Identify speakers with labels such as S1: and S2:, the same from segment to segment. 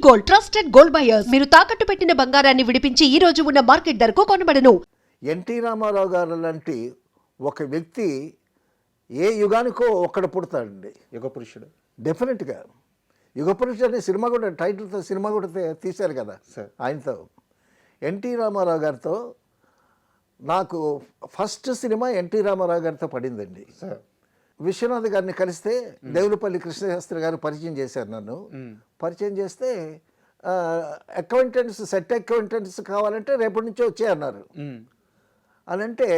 S1: Gold, trusted gold buyers. మీరు తాకట్టు పెట్టిన బంగారాన్ని విడిపించి ఈ రోజు ఉన్న మార్కెట్ ధరకు కొనబడను.
S2: ఎన్టీ రామారావు గారు లాంటి ఒక వ్యక్తి ఏ యుగానికో ఒక్కడ పుడతాడండి.
S3: యుగ పురుషుడు.
S2: డెఫినెట్గా యుగ పురుషుడు అనే సినిమా కూడా టైటిల్తో సినిమా కూడా తీశారు కదా
S3: సార్.
S2: ఆయనతో. ఎన్టీ రామారావు గారితో నాకు ఫస్ట్ సినిమా ఎన్టీ రామారావు గారితో పడిందండి.
S3: సార్.
S2: విశ్వనాథ్ గారిని కలిస్తే దేవులపల్లి కృష్ణశాస్త్రి గారు పరిచయం చేశారు నన్ను. పరిచయం చేస్తే అకౌంటెంట్స్ సెట్ అకౌంటెంట్స్ కావాలంటే రేపటి నుంచి వచ్చే అన్నారు. అని అంటే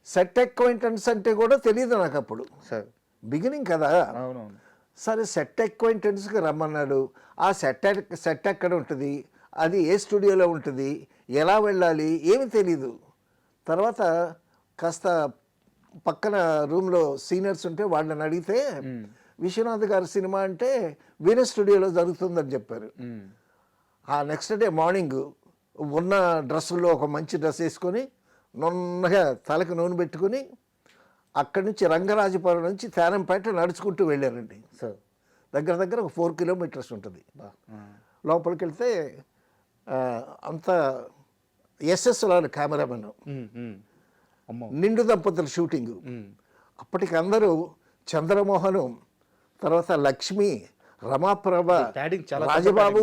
S2: సెట్ అకౌంటెంట్స్ అంటే కూడా తెలియదు నాకు అప్పుడు.
S3: సార్.
S2: బిగినింగ్ కదా.
S3: అవునవును.
S2: సరే సెట్ అకౌంటెంట్స్కి రమ్మన్నాడు. ఆ సెట్ ఎక్కడ ఉంటుంది, అది ఏ స్టూడియోలో ఉంటుంది, ఎలా వెళ్ళాలి ఏమి తెలీదు. తర్వాత కాస్త పక్కన రూమ్లో సీనియర్స్ ఉంటే వాళ్ళని అడిగితే విశ్వనాథ్ గారి సినిమా అంటే వీనస్ స్టూడియోలో జరుగుతుందని చెప్పారు. ఆ నెక్స్ట్ డే మార్నింగ్ ఉన్న డ్రెస్సుల్లో ఒక మంచి డ్రెస్ వేసుకొని నున్నగా తలకు నూనె పెట్టుకుని అక్కడి నుంచి రంగరాజపురం నుంచి తేరంపేట నడుచుకుంటూ వెళ్ళారండి.
S3: సార్.
S2: దగ్గర దగ్గర ఒక 4 కిలోమీటర్స్ ఉంటుంది. లోపలికి వెళ్తే అంత ఎస్ఎస్లో కెమెరామెన్, నిండు దంపతుల షూటింగు. అప్పటికి అందరూ చంద్రమోహను, తర్వాత లక్ష్మి, రమాప్రభ, రాజబాబు,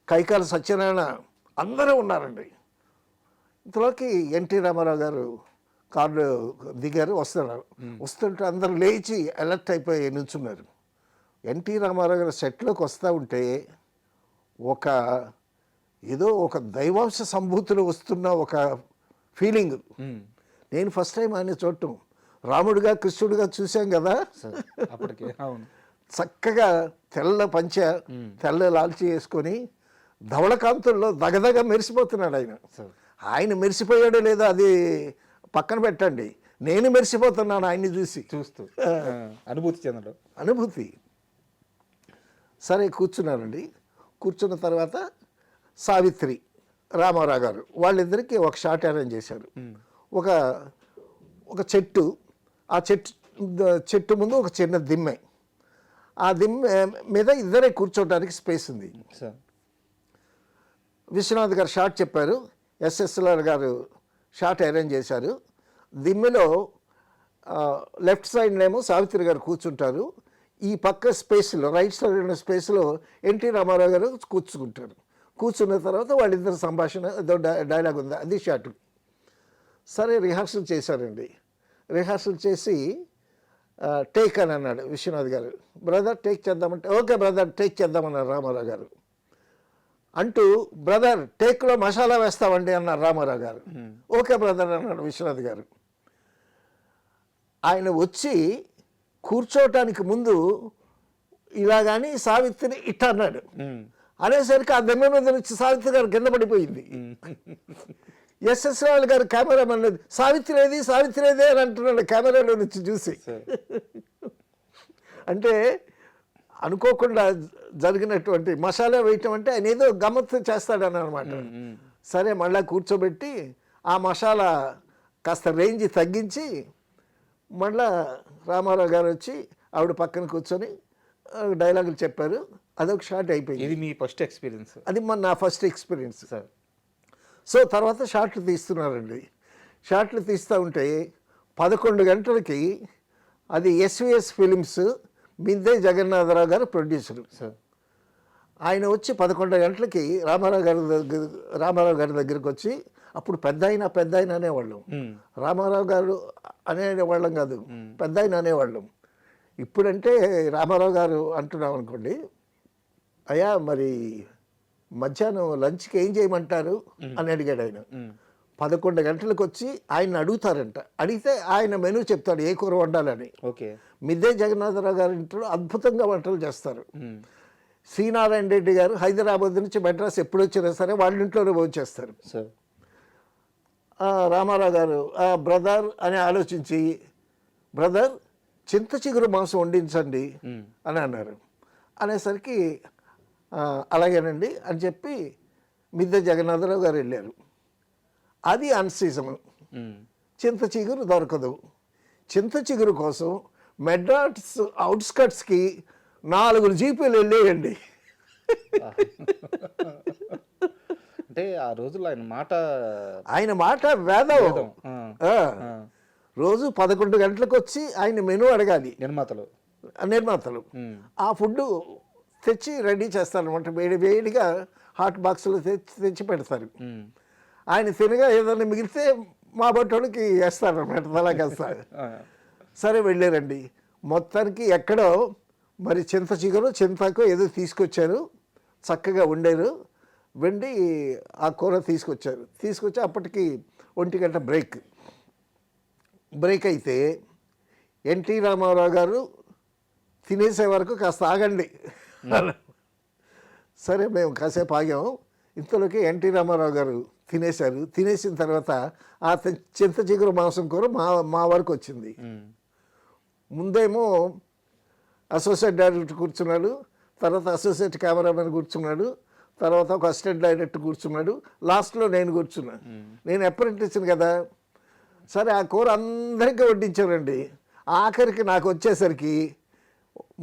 S2: కైకాల సత్యనారాయణ అందరూ ఉన్నారండి. ఇంతలోకి ఎన్టీ రామారావు గారు కార్లు దిగారు, వస్తున్నారు. వస్తుంటే అందరూ లేచి అలర్ట్ అయిపోయి నిల్చున్నారు. ఎన్టీ రామారావు గారు సెట్లోకి వస్తూ ఉంటే ఒక ఏదో ఒక దైవాంశ సంభూతులు వస్తున్న ఒక ఫీలింగ్. నేను ఫస్ట్ టైం ఆయన చూడటం, రాముడిగా కృష్ణుడిగా చూశాం కదా.
S3: అప్పటికే
S2: చక్కగా తెల్ల పంచ, తెల్ల లాల్చి వేసుకొని ధవళకాంతుల్లో దగదగ మెరిసిపోతున్నాడు ఆయన. ఆయన మెరిసిపోయాడో లేదో అది పక్కన పెట్టండి, నేను మెరిసిపోతున్నాను ఆయన్ని చూస్తూ.
S3: అనుభూతి చెందడం.
S2: అనుభూతి. సరే కూర్చున్నారండి. కూర్చున్న తర్వాత సావిత్రి, రామారావు గారు వాళ్ళిద్దరికీ ఒక షాట్ అరేంజ్ చేశారు. ఒక చెట్టు, ఆ చెట్టు ముందు ఒక చిన్న దిమ్మె, ఆ దిమ్మె మీద ఇద్దరే కూర్చోవడానికి స్పేస్ ఉంది. విశ్వనాథ్ గారు షాట్ చెప్పారు, ఎస్ఎస్ఎల్ఆర్ గారు షాట్ అరేంజ్ చేశారు. దిమ్మెలో లెఫ్ట్ సైడ్నేమో సావిత్రి గారు కూర్చుంటారు, ఈ పక్క స్పేస్లో రైట్ సైడ్ ఉన్న స్పేస్లో ఎన్టీ రామారావు గారు కూర్చుంటారు. కూర్చున్న తర్వాత వాళ్ళిద్దరు సంభాషణ ఏదో డైలాగ్ ఉంది, అది షాట్. సరే రిహార్సల్ చేశారండి. రిహార్సల్ చేసి టేక్ అని అన్నాడు విశ్వనాథ్ గారు. బ్రదర్ టేక్ చేద్దామంటే ఓకే బ్రదర్ టేక్ చేద్దామన్నారు రామారావు గారు. అంటూ బ్రదర్ టేక్లో మసాలా వేస్తామండి అన్నారు రామారావు గారు. ఓకే బ్రదర్ అన్నాడు విశ్వనాథ్ గారు. ఆయన వచ్చి కూర్చోటానికి ముందు ఇలాగాని సావిత్రిని ఇట్ట అన్నాడు. అనేసరికి ఆ దెమ్మ మీద నుంచి సావిత్రి గారు కింద పడిపోయింది. ఎస్ఎస్ఆర్ గారు కెమెరామెన్ సావిత్రి ఏది అని అంటున్నాడు కెమెరాలో నుంచి చూసి. అంటే అనుకోకుండా జరిగినటువంటి మసాలా వేయటం అంటే ఆయన ఏదో గమ్మత్తు చేస్తాడని అనమాట. సరే మళ్ళీ కూర్చోబెట్టి ఆ మసాలా కాస్త రేంజ్ తగ్గించి మళ్ళా రామారావు గారు వచ్చి ఆవిడ పక్కన కూర్చొని డైలాగులు చెప్పారు. అదొక షాట్ అయిపోయింది.
S3: ఇది మీ ఫస్ట్ ఎక్స్పీరియన్స్?
S2: అది నా ఫస్ట్ ఎక్స్పీరియన్స్ సార్. సో తర్వాత షాట్లు తీస్తున్నారండి. షాట్లు తీస్తూ ఉంటే 11 గంటలకి అది ఎస్విఎస్ ఫిలిమ్స్, మిద్దే జగన్నాథరావు గారు ప్రొడ్యూసరు సార్. ఆయన వచ్చి 11 గంటలకి రామారావు గారి దగ్గరికి వచ్చి, అప్పుడు పెద్ద ఆయన అనేవాళ్ళం, రామారావు గారు అనేవాళ్ళం కాదు, పెద్ద ఆయన అనేవాళ్ళం. ఇప్పుడంటే రామారావు గారు అంటున్నాం అనుకోండి, అయ్యా మరి మధ్యాహ్నం లంచ్కి ఏం చేయమంటారు అని అడిగాడు ఆయన. 11 గంటలకు వచ్చి ఆయన అడుగుతారంట. అడిగితే ఆయన మెనూ చెప్తాడు ఏ కూర వండాలని.
S3: ఓకే.
S2: మిద్దే జగన్నాథరావు గారి ఇంట్లో అద్భుతంగా వంటలు చేస్తారు. శ్రీనారాయణ రెడ్డి గారు హైదరాబాద్ నుంచి మెడ్రాస్ ఎప్పుడు వచ్చినా సరే వాళ్ళ ఇంట్లోనే భోంచేస్తారు. రామారావు గారు బ్రదర్ అని ఆలోచించి, బ్రదర్ చింత చిగురు మాంసం వండించండి అని అన్నారు. అనేసరికి అలాగేనండి అని చెప్పి మిద్దె జగన్నాథరావు గారు వెళ్ళారు. అది అన్సీజన్, చింత చిగురు దొరకదు. చింత చిగురు కోసం మెడ్రాస్ అవుట్స్కట్స్కి 4 జీపులు వెళ్ళేయండి.
S3: అంటే ఆ రోజుల్లో
S2: ఆయన మాట వేదం.
S3: వేదం.
S2: ఆ.
S3: ఆ.
S2: రోజు 11 గంటలకు వచ్చి ఆయన మెనూ అడగాలి
S3: నిర్మాతలు.
S2: నిర్మాతలు. ఆ ఫుడ్ తెచ్చి రెడీ చేస్తారనమాట. వేడి వేడిగా హాట్ బాక్స్లో తెచ్చి పెడతారు. ఆయన తినగా ఏదైనా మిగిలితే మా బట్టోడికి వేస్తారనమాట, తలాకేస్తారు. సరే వెళ్ళారండి. మొత్తానికి ఎక్కడో మరి చింత చిగురు చింతకు ఏదో తీసుకొచ్చారు, చక్కగా వండారు. వండి ఆ కూర తీసుకొచ్చి అప్పటికి 1 గంట బ్రేక్ అయితే ఎన్టీ రామారావు గారు తినేసే వరకు కాస్త ఆగండి. సరే మేము కాసేపు ఆగాము. ఇంతలోకి ఎన్టీ రామారావు గారు తినేశారు. తినేసిన తర్వాత ఆ చింత చిగురు మాంసం కూర మా వరకు వచ్చింది. ముందేమో అసోసియేట్ డైరెక్టర్ కూర్చున్నాడు, తర్వాత అసోసియేట్ కెమెరామెన్ కూర్చున్నాడు, తర్వాత ఒక అసిస్టెంట్ డైరెక్టర్ కూర్చున్నాడు, లాస్ట్లో నేను కూర్చున్నాను. నేను అప్రెంటిస్ని కదా. సరే ఆ కూర అందరికీ వడ్డించారండి. ఆఖరికి నాకు వచ్చేసరికి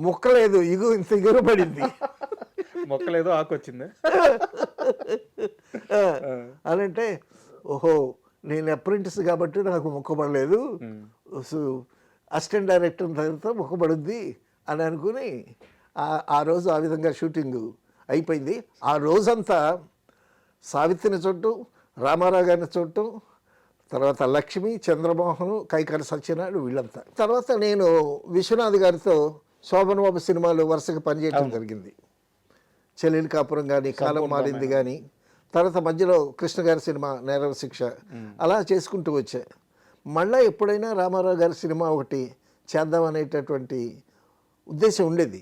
S2: ముక్కలేదు, ఇంత ఇగురు పడింది.
S3: మొక్కలేదో ఆకొచ్చింది
S2: అనంటే ఓహో నేను అప్రెంటిస్ కాబట్టి నాకు మొక్కబడలేదు, అసిస్టెంట్ డైరెక్టర్ తర్వాత మొక్కబడుద్ది అని అనుకుని ఆ రోజు ఆ విధంగా షూటింగ్ అయిపోయింది. ఆ రోజంతా సావిత్రిని చూడటం, రామారావు గారిని చూడటం, తర్వాత లక్ష్మి, చంద్రమోహన్, కైకాల సత్యనారాయణ వీళ్ళంతా. తర్వాత నేను విశ్వనాథ్ గారితో శోభన్ బాబు సినిమాలు వరుసగా పనిచేయడం జరిగింది. చెల్లెలి కాపురం కానీ, కాలం మారింది కానీ, తర్వాత మధ్యలో కృష్ణ గారి సినిమా నేరవ శిక్ష, అలా చేసుకుంటూ వచ్చా. మళ్ళీ ఎప్పుడైనా రామారావు గారి సినిమా ఒకటి చేద్దామనేటటువంటి ఉద్దేశం ఉండేది.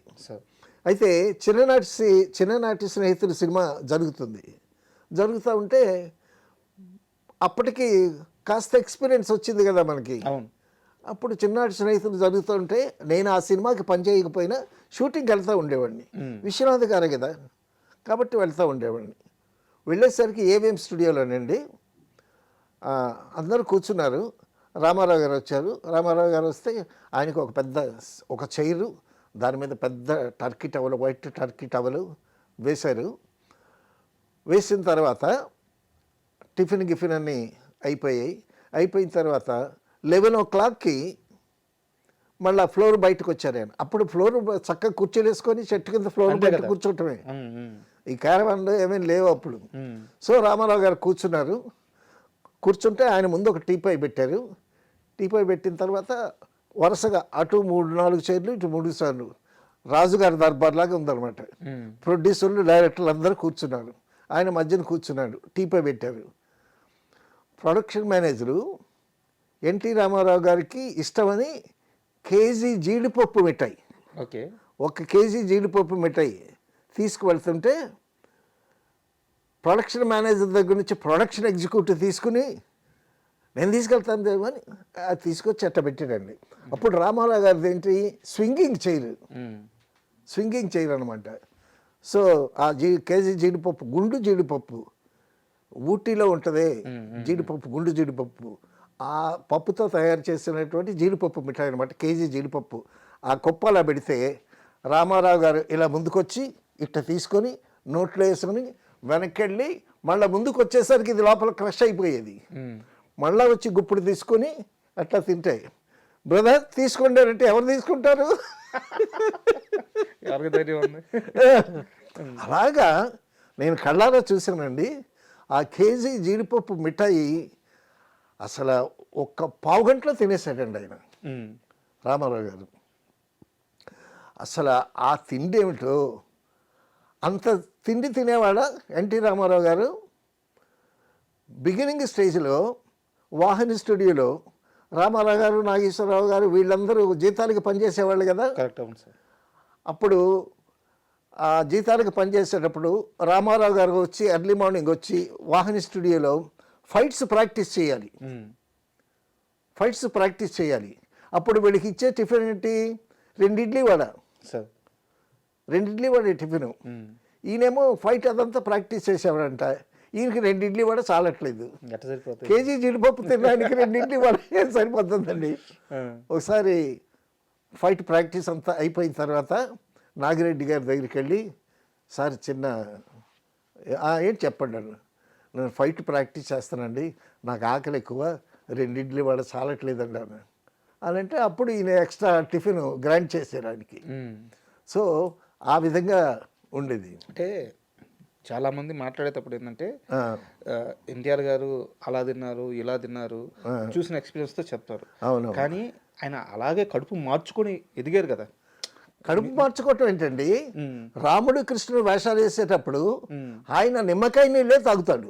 S2: అయితే చిన్ననాటి స్నేహితుల సినిమా జరుగుతూ ఉంటే అప్పటికి కాస్త ఎక్స్పీరియన్స్ వచ్చింది కదా మనకి. అప్పుడు చిన్ననాటి స్నేహితులు జరుగుతూ ఉంటే నేను ఆ సినిమాకి పనిచేయకపోయినా షూటింగ్కి వెళ్తూ ఉండేవాడిని. విశ్వనాథ్ గారే కదా కాబట్టి వెళ్తూ ఉండేవాడిని. వెళ్ళేసరికి ఏవిఎం స్టూడియోలోనండి అందరూ కూర్చున్నారు. రామారావు గారు వచ్చారు. రామారావు గారు వస్తే ఆయనకు ఒక చైరు, దాని మీద పెద్ద Turkey towel, white Turkey towel వేశారు. వేసిన తర్వాత టిఫిన్ అన్నీ అయిపోయిన తర్వాత 11 o'clockకి మళ్ళీ ఫ్లోర్ బయటకు వచ్చారు ఆయన. అప్పుడు ఫ్లోర్ చక్కగా కుర్చీలు వేసుకొని చెట్టు కింద ఫ్లోర్ బయట కూర్చోవటమే. ఈ క్యారవాన్లో ఏమేమి లేవు అప్పుడు. సో రామారావు గారు కూర్చుంటే ఆయన ముందు ఒక టీపాయ్ పెట్టారు. టీపాయ్ పెట్టిన తర్వాత వరుసగా అటు 3-4 చైర్లు, ఇటు 3 సార్లు రాజుగారి దర్బార్లాగా ఉందన్నమాట. ప్రొడ్యూసర్లు, డైరెక్టర్లు అందరూ కూర్చున్నారు. ఆయన మధ్యన కూర్చున్నాడు. టీపాయ్ పెట్టారు. ప్రొడక్షన్ మేనేజరు ఎన్టీ రామారావు గారికి ఇష్టమని కేజీ జీడిపప్పు మిఠాయి, 1 కేజీ జీడిపప్పు మిఠాయి తీసుకువెళ్తుంటే ప్రొడక్షన్ మేనేజర్ దగ్గర నుంచి ప్రొడక్షన్ ఎగ్జిక్యూటివ్ తీసుకుని నేను తీసుకెళ్తాను అని అది తీసుకొచ్చి అట్ట పెట్టాడండి. అప్పుడు రామారావు గారిది ఏంటి, స్వింగింగ్ చైర్ అనమాట. సో ఆ కేజీ జీడిపప్పు, గుండు జీడిపప్పు ఊటీలో ఉంటుంది జీడిపప్పు, గుండు జీడిపప్పు, ఆ పప్పుతో తయారు చేసినటువంటి జీడిపప్పు మిఠాయి అనమాట. కేజీ జీడిపప్పు ఆ కుప్పలా పెడితే రామారావు గారు ఇలా ముందుకొచ్చి ఇట్ట తీసుకొని నోట్లో వేసుకొని వెనక్కి వెళ్ళి మళ్ళీ ముందుకు వచ్చేసరికి ఇది లోపల క్రష్ అయిపోయేది. మళ్ళీ వచ్చి గుప్పుడు తీసుకొని అట్లా తింటాయి. బ్రదర్ తీసుకోండి అంటే ఎవరు తీసుకుంటారు? అలాగా నేను కళ్ళారా చూశానండి. ఆ కేజీ జీడిపప్పు మిఠాయి అసలు 1 పావు గంటలో తినేసాడండి ఆయన రామారావు గారు. అసలు ఆ తిండి ఏమిటో, అంత తిండి తినేవాడ ఎన్టీ రామారావు గారు. బిగినింగ్ స్టేజ్లో వాహిని స్టూడియోలో రామారావు గారు, నాగేశ్వరరావు గారు వీళ్ళందరూ జీతాలకి పనిచేసేవాళ్ళు కదా. అప్పుడు ఆ జీతాలకు పనిచేసేటప్పుడు రామారావు గారు వచ్చి ఎర్లీ మార్నింగ్ వచ్చి వాహిని స్టూడియోలో ఫైట్స్ ప్రాక్టీస్ చేయాలి. అప్పుడు వీళ్ళకి ఇచ్చే టిఫిన్ ఏంటి, 2 ఇడ్లీ వడ టిఫిను. ఈయనేమో ఫైట్ అదంతా ప్రాక్టీస్ చేసేవాడంట. ఈయనకి 2 ఇడ్లీ వడ చాలట్లేదు. కేజీ జీడిపప్పు తినడానికి 2 ఇడ్లీ వడ సరిపోతుందండి. ఒకసారి ఫైట్ ప్రాక్టీస్ అంతా అయిపోయిన తర్వాత నాగిరెడ్డి గారి దగ్గరికి వెళ్ళి, సార్ చిన్న ఏంటి చెప్పండి అన్న, నేను ఫైట్ ప్రాక్టీస్ చేస్తానండి, నాకు ఆకలి ఎక్కువ, 2 ఇడ్లీ వడ చాలట్లేదండి అన్న అని అంటే అప్పుడు ఈయన ఎక్స్ట్రా టిఫిన్ గ్రాంట్ చేశారు ఆయనకి. సో ఆ విధంగా ఉండేది.
S3: అంటే చాలా మంది మాట్లాడేటప్పుడు ఏంటంటే ఎన్టీఆర్ గారు అలా తిన్నారు ఇలా తిన్నారు చూసిన ఎక్స్పీరియన్స్తో చెప్తారు.
S2: అవును.
S3: కానీ ఆయన అలాగే కడుపు మార్చుకొని ఎదిగారు కదా.
S2: కడుపు మార్చుకోవటం ఏంటండి, రాముడు కృష్ణుడు వేషాలు వేసేటప్పుడు ఆయన నిమ్మకాయ నీళ్ళే తాగుతాడు.